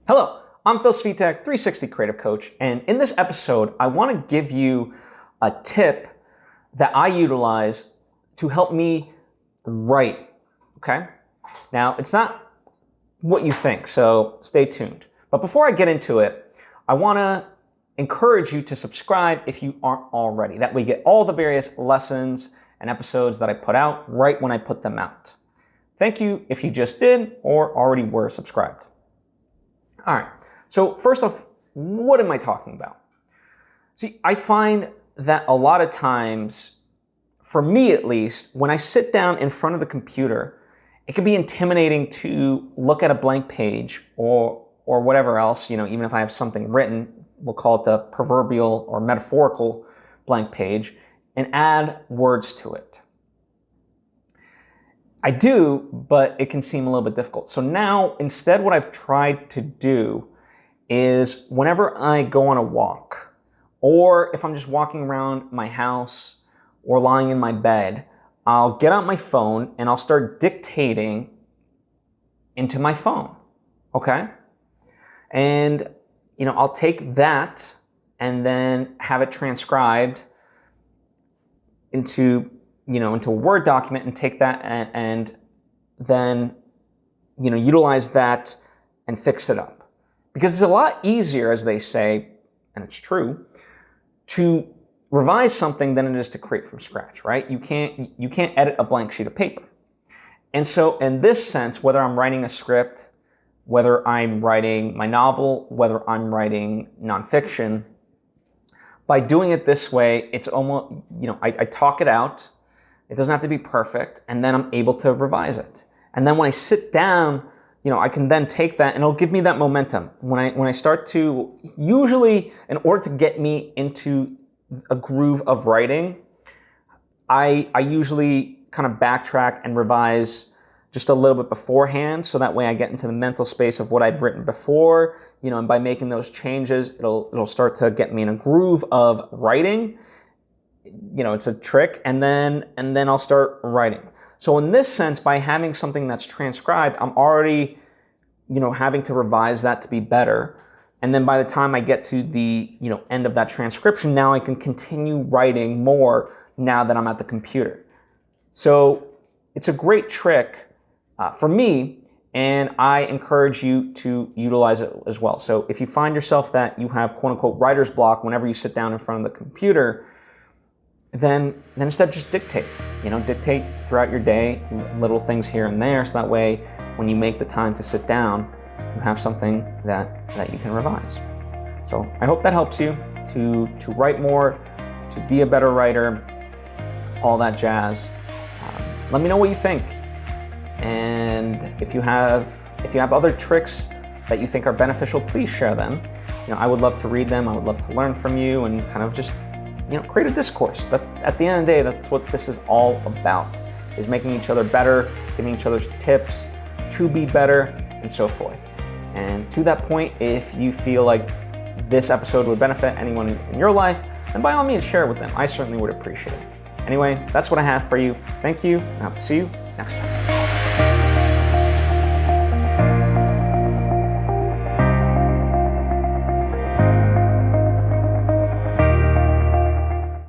Hello, I'm Svitek, 360 Creative Coach, and in this episode, I want to give you a tip that I utilize to help me write, okay? Now, it's not what you think, so stay tuned. But before I get into it, I want to encourage you to subscribe if you aren't already. That way you get all the various lessons and episodes that I put out right when I put them out. Thank you if you just did or already were subscribed. All right, so first off, what am I talking about? See, I find that a lot of times, for me at least, when I sit down in front of the computer, it can be intimidating to look at a blank page or whatever else, even if I have something written, we'll call it the proverbial or metaphorical blank page, and add words to it. I do, but it can seem a little bit difficult. So now, instead, what I've tried to do is whenever I go on a walk, or if I'm just walking around my house or lying in my bed, I'll get out my phone and I'll start dictating into my phone, okay? And, I'll take that and then have it transcribed into a Word document and take that and then, utilize that and fix it up. Because it's a lot easier, as they say, and it's true, to revise something than it is to create from scratch, right? You can't edit a blank sheet of paper. And so in this sense, whether I'm writing a script, whether I'm writing my novel, whether I'm writing nonfiction, by doing it this way, it's almost, I talk it out. It doesn't have to be perfect, and then I'm able to revise it. And then when I sit down, I can then take that, and it'll give me that momentum. When I start to, usually, in order to get me into a groove of writing, I usually kind of backtrack and revise just a little bit beforehand, so that way I get into the mental space of what I'd written before, and by making those changes, it'll start to get me in a groove of writing. It's a trick, and then I'll start writing. So in this sense, by having something that's transcribed, I'm already, having to revise that to be better. And then by the time I get to the, end of that transcription, now I can continue writing more now that I'm at the computer. So it's a great trick for me, and I encourage you to utilize it as well. So if you find yourself that you have quote unquote writer's block whenever you sit down in front of the computer, then instead just dictate. Dictate throughout your day, little things here and there, so that way when you make the time to sit down, you have something that you can revise. So I hope that helps you to write more, to be a better writer, all that jazz. Let me know what you think. And if you have other tricks that you think are beneficial, please share them. I would love to read them. I would love to learn from you and kind of just create a discourse. That at the end of the day, that's what this is all about, is making each other better, giving each other tips to be better, and so forth. And to that point, if you feel like this episode would benefit anyone in your life, then by all means share it with them. I certainly would appreciate it. Anyway, that's what I have for you. Thank you, and I hope to see you next time.